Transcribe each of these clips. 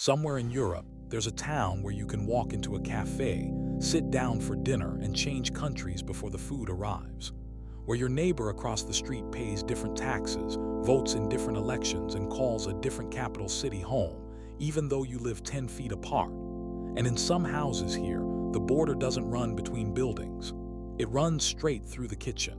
Somewhere in Europe, there's a town where you can walk into a cafe, sit down for dinner, and change countries before the food arrives. Where your neighbor across the street pays different taxes, votes in different elections, and calls a different capital city home, even though you live 10 feet apart. And in some houses here, the border doesn't run between buildings. It runs straight through the kitchen.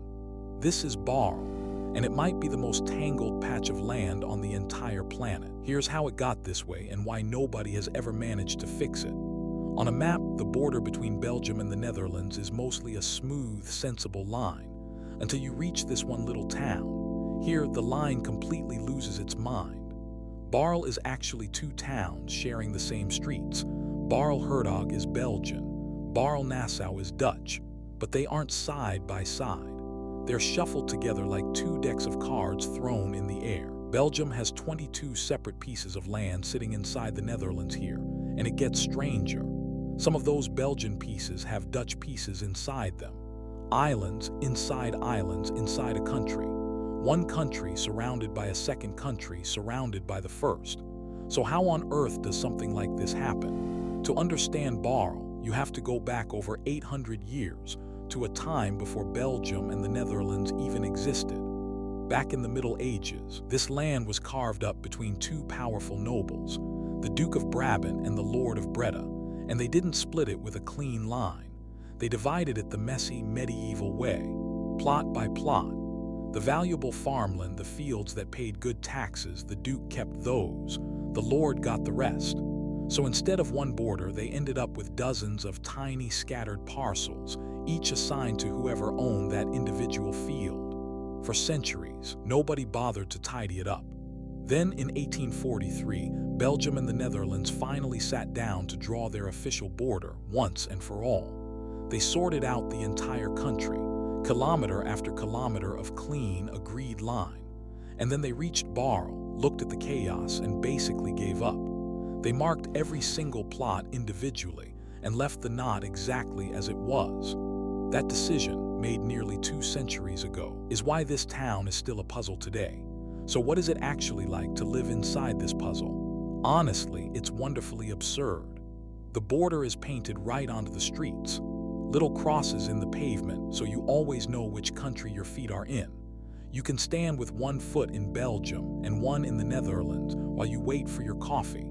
This is Baarle, and it might be the most tangled patch of land on the entire planet. Here's how it got this way and why nobody has ever managed to fix it. On a map, the border between Belgium and the Netherlands is mostly a smooth, sensible line, until you reach this one little town. Here, the line completely loses its mind. Baarle is actually two towns sharing the same streets. Baarle-Hertog is Belgian, Baarle-Nassau is Dutch, but they aren't side by side. They're shuffled together like two decks of cards thrown in the air. Belgium has 22 separate pieces of land sitting inside the Netherlands here, and it gets stranger. Some of those Belgian pieces have Dutch pieces inside them. Islands inside a country. One country surrounded by a second country surrounded by the first. So how on earth does something like this happen? To understand Baarle, you have to go back over 800 years to a time before Belgium and the Netherlands even existed. Back in the Middle Ages, this land was carved up between two powerful nobles, the Duke of Brabant and the Lord of Breda, and they didn't split it with a clean line. They divided it the messy, medieval way, plot by plot. The valuable farmland, the fields that paid good taxes, the Duke kept those, the Lord got the rest. So instead of one border, they ended up with dozens of tiny scattered parcels, each assigned to whoever owned that individual field. For centuries, nobody bothered to tidy it up. Then in 1843, Belgium and the Netherlands finally sat down to draw their official border once and for all. They sorted out the entire country, kilometer after kilometer of clean, agreed line. And then they reached Baarle, looked at the chaos, and basically gave up. They marked every single plot individually and left the knot exactly as it was. That decision, made nearly 2 centuries ago, is why this town is still a puzzle today. So what is it actually like to live inside this puzzle? Honestly, it's wonderfully absurd. The border is painted right onto the streets. Little crosses in the pavement so you always know which country your feet are in. You can stand with one foot in Belgium and one in the Netherlands while you wait for your coffee.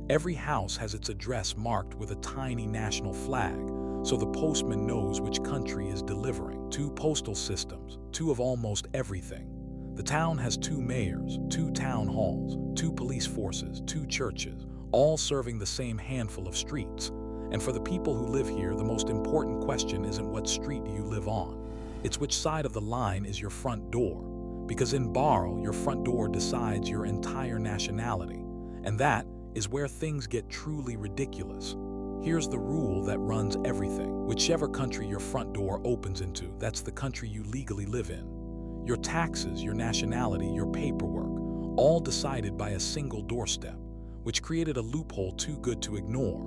Every house has its address marked with a tiny national flag, so the postman knows which country is delivering. 2 postal systems, 2 of almost everything. The town has 2 mayors, 2 town halls, 2 police forces, 2 churches, all serving the same handful of streets. And for the people who live here, the most important question isn't what street do you live on. It's which side of the line is your front door. Because in Baarle, your front door decides your entire nationality. And that is where things get truly ridiculous. Here's the rule that runs everything. Whichever country your front door opens into, that's the country you legally live in. Your taxes, your nationality, your paperwork, all decided by a single doorstep, which created a loophole too good to ignore.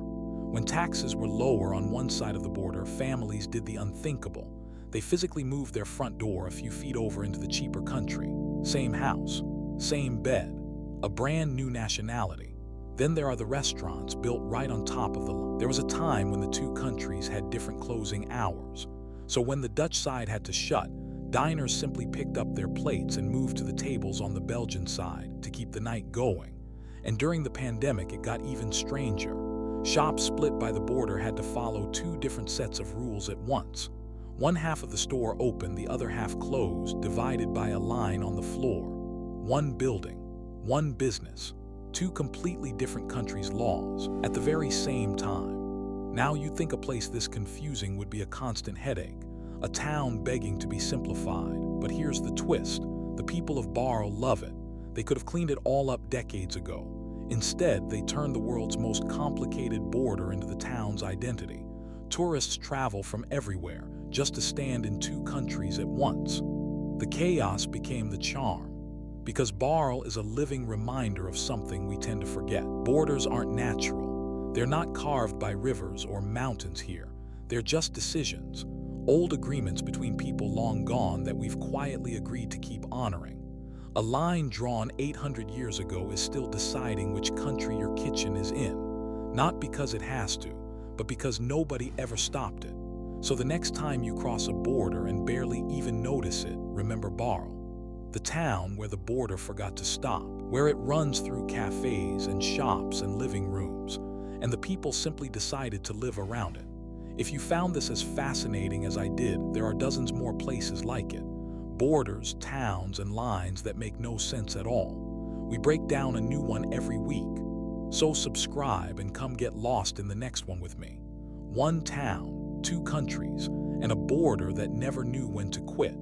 When taxes were lower on one side of the border, families did the unthinkable. They physically moved their front door a few feet over into the cheaper country. Same house, same bed, a brand new nationality. Then there are the restaurants built right on top of the line. There was a time when the 2 countries had different closing hours. So when the Dutch side had to shut, diners simply picked up their plates and moved to the tables on the Belgian side to keep the night going. And during the pandemic, it got even stranger. Shops split by the border had to follow 2 different sets of rules at once. One half of the store open, the other half closed, divided by a line on the floor. One building, one business. 2 completely different countries' laws at the very same time. Now you'd think a place this confusing would be a constant headache, a town begging to be simplified. But here's the twist. The people of Baarle love it. They could have cleaned it all up decades ago. Instead, they turned the world's most complicated border into the town's identity. Tourists travel from everywhere just to stand in 2 countries at once. The chaos became the charm. Because Baarle is a living reminder of something we tend to forget. Borders aren't natural. They're not carved by rivers or mountains here. They're just decisions, old agreements between people long gone that we've quietly agreed to keep honoring. A line drawn 800 years ago is still deciding which country your kitchen is in, not because it has to, but because nobody ever stopped it. So the next time you cross a border and barely even notice it, remember Baarle, the town where the border forgot to stop, where it runs through cafés and shops and living rooms, and the people simply decided to live around it. If you found this as fascinating as I did, there are dozens more places like it. Borders, towns, and lines that make no sense at all. We break down a new one every week. So subscribe and come get lost in the next one with me. One town, two countries, and a border that never knew when to quit.